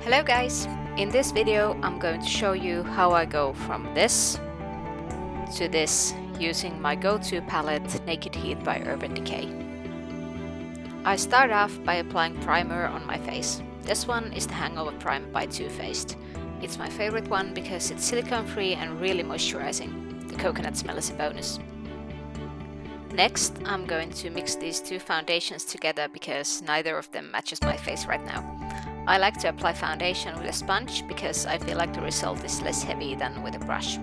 Hello guys! In this video I'm going to show you how I go from this to this using my go-to palette Naked Heat by Urban Decay. I start off by applying primer on my face. This one is the Hangover Primer by Too Faced. It's my favorite one because it's silicone free and really moisturizing. The coconut smell is a bonus. Next I'm going to mix these two foundations together because neither of them matches my face right now. I like to apply foundation with a sponge because I feel like the result is less heavy than with a brush.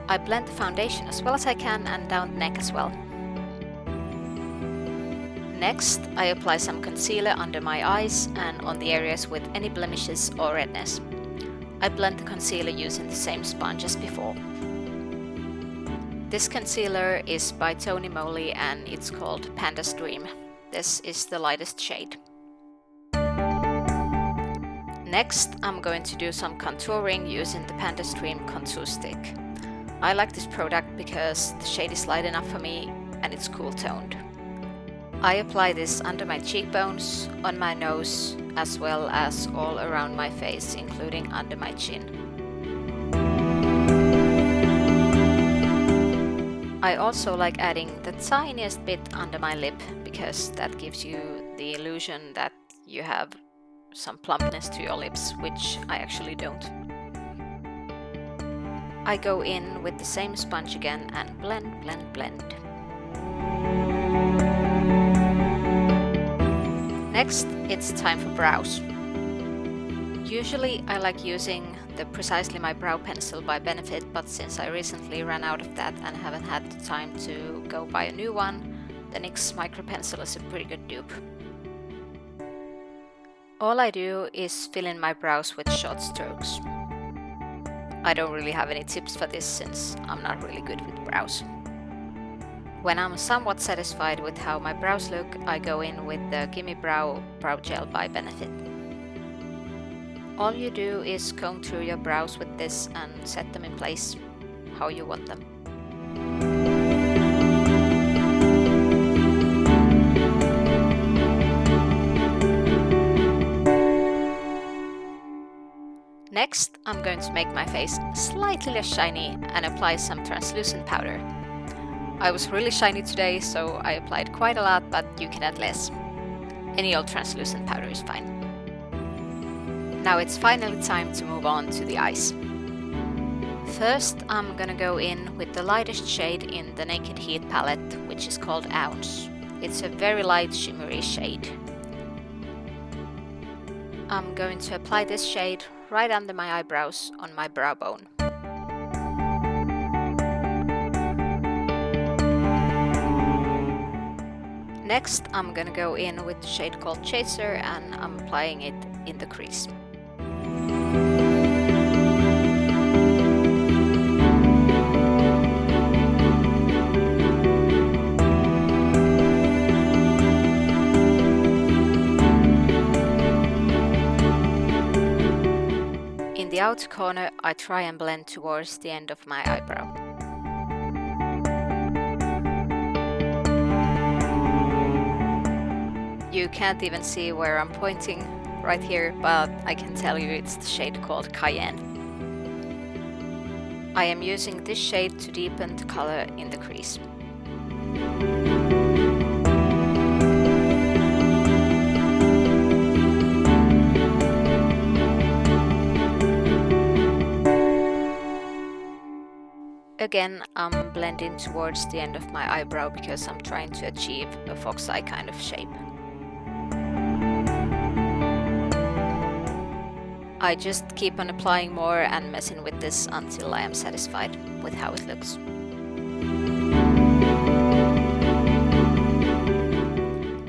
I blend the foundation as well as I can and down the neck as well. Next, I apply some concealer under my eyes and on the areas with any blemishes or redness. I blend the concealer using the same sponge as before. This concealer is by TonyMoly and it's called Panda's Dream. This is the lightest shade. Next, I'm going to do some contouring using the Panda Dream Contour Stick. I like this product because the shade is light enough for me and it's cool toned. I apply this under my cheekbones, on my nose, as well as all around my face, including under my chin. I also like adding the tiniest bit under my lip because that gives you the illusion that you have some plumpness to your lips, which I actually don't. I go in with the same sponge again and blend, blend, blend. Next, it's time for brows. Usually I like using the Precisely My Brow Pencil by Benefit, but since I recently ran out of that and haven't had the time to go buy a new one, the NYX Micro Pencil is a pretty good dupe. All I do is fill in my brows with short strokes. I don't really have any tips for this since I'm not really good with brows. When I'm somewhat satisfied with how my brows look, I go in with the Gimme Brow Gel by Benefit. All you do is comb through your brows with this and set them in place how you want them. Next, I'm going to make my face slightly less shiny and apply some translucent powder. I was really shiny today, so I applied quite a lot, but you can add less. Any old translucent powder is fine. Now it's finally time to move on to the eyes. First, I'm gonna go in with the lightest shade in the Naked Heat palette, which is called Ounce. It's a very light shimmery shade. I'm going to apply this shade right under my eyebrows on my brow bone. Next, I'm gonna go in with the shade called Chaser and I'm applying it in the crease. In the outer corner, I try and blend towards the end of my eyebrow. You can't even see where I'm pointing right here, but I can tell you it's the shade called Cayenne. I am using this shade to deepen the color in the crease. Again, I'm blending towards the end of my eyebrow because I'm trying to achieve a fox eye kind of shape. I just keep on applying more and messing with this until I am satisfied with how it looks.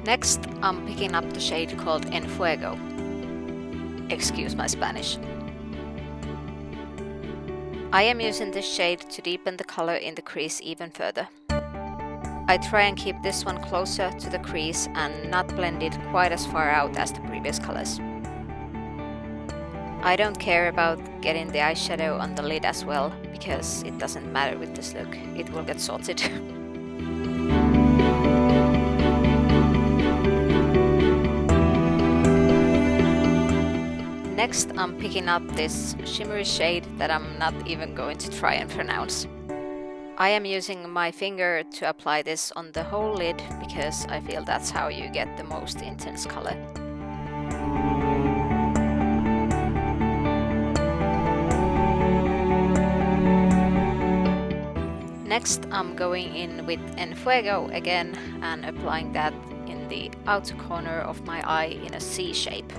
Next, I'm picking up the shade called En Fuego. Excuse my Spanish. I am using this shade to deepen the color in the crease even further. I try and keep this one closer to the crease and not blend it quite as far out as the previous colors. I don't care about getting the eyeshadow on the lid as well, because it doesn't matter with this look, it will get sorted. Next, I'm picking up this shimmery shade that I'm not even going to try and pronounce. I am using my finger to apply this on the whole lid because I feel that's how you get the most intense color. Next, I'm going in with Enfuego again and applying that in the outer corner of my eye in a C shape.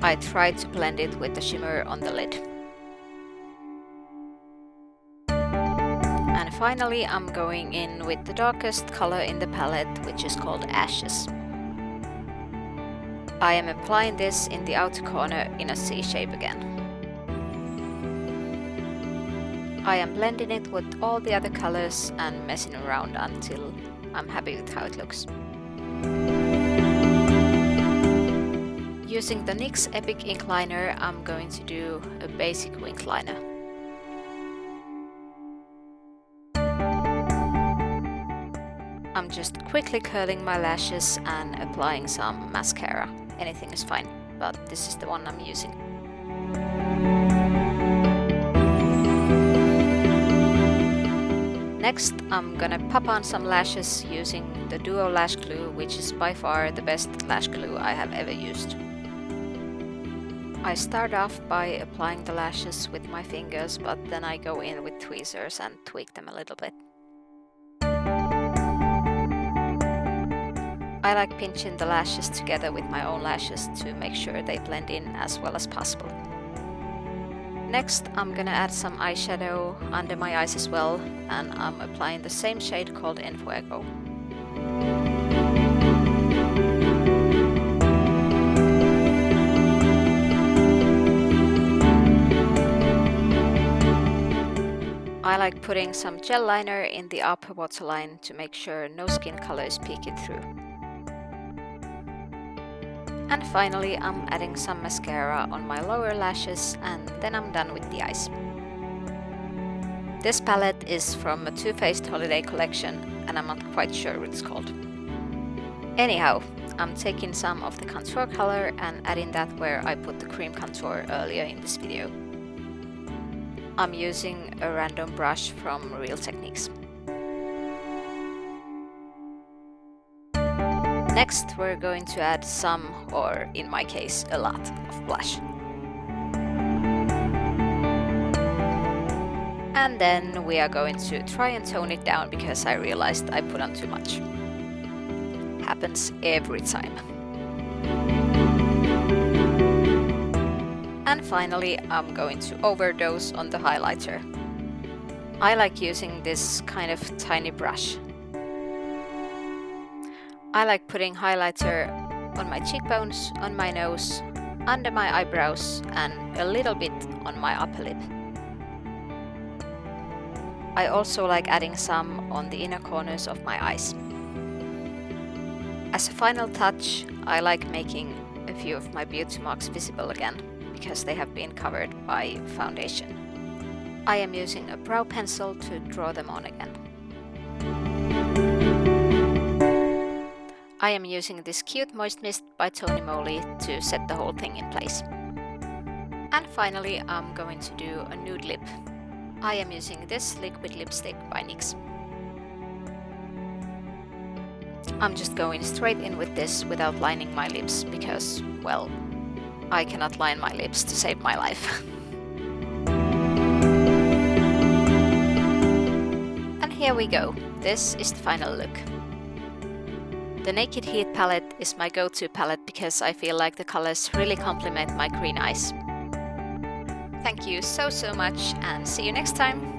I tried to blend it with the shimmer on the lid. And finally, I'm going in with the darkest color in the palette, which is called Ashes. I am applying this in the outer corner in a C shape again. I am blending it with all the other colors and messing around until I'm happy with how it looks. Using the Nyx Epic Ink Liner, I'm going to do a basic wing liner. I'm just quickly curling my lashes and applying some mascara. Anything is fine, but this is the one I'm using. Next, I'm gonna pop on some lashes using the Duo Lash Glue, which is by far the best lash glue I have ever used. I start off by applying the lashes with my fingers, but then I go in with tweezers and tweak them a little bit. I like pinching the lashes together with my own lashes to make sure they blend in as well as possible. Next, I'm gonna add some eyeshadow under my eyes as well, and I'm applying the same shade called Enfuego. I like putting some gel liner in the upper waterline to make sure no skin color is peeking through. And finally, I'm adding some mascara on my lower lashes, and then I'm done with the eyes. This palette is from a Too Faced holiday collection, and I'm not quite sure what it's called. Anyhow, I'm taking some of the contour color and adding that where I put the cream contour earlier in this video. I'm using a random brush from Real Techniques. Next, we're going to add some, or in my case, a lot of blush. And then we are going to try and tone it down because I realized I put on too much. Happens every time. And finally, I'm going to overdose on the highlighter. I like using this kind of tiny brush. I like putting highlighter on my cheekbones, on my nose, under my eyebrows, and a little bit on my upper lip. I also like adding some on the inner corners of my eyes. As a final touch, I like making a few of my beauty marks visible again, because they have been covered by foundation. I am using a brow pencil to draw them on again. I am using this cute moist mist by TonyMoly to set the whole thing in place. And finally, I'm going to do a nude lip. I am using this liquid lipstick by Nyx. I'm just going straight in with this without lining my lips because, well, I cannot line my lips to save my life. And here we go. This is the final look. The Naked Heat palette is my go-to palette because I feel like the colors really complement my green eyes. Thank you so much and see you next time!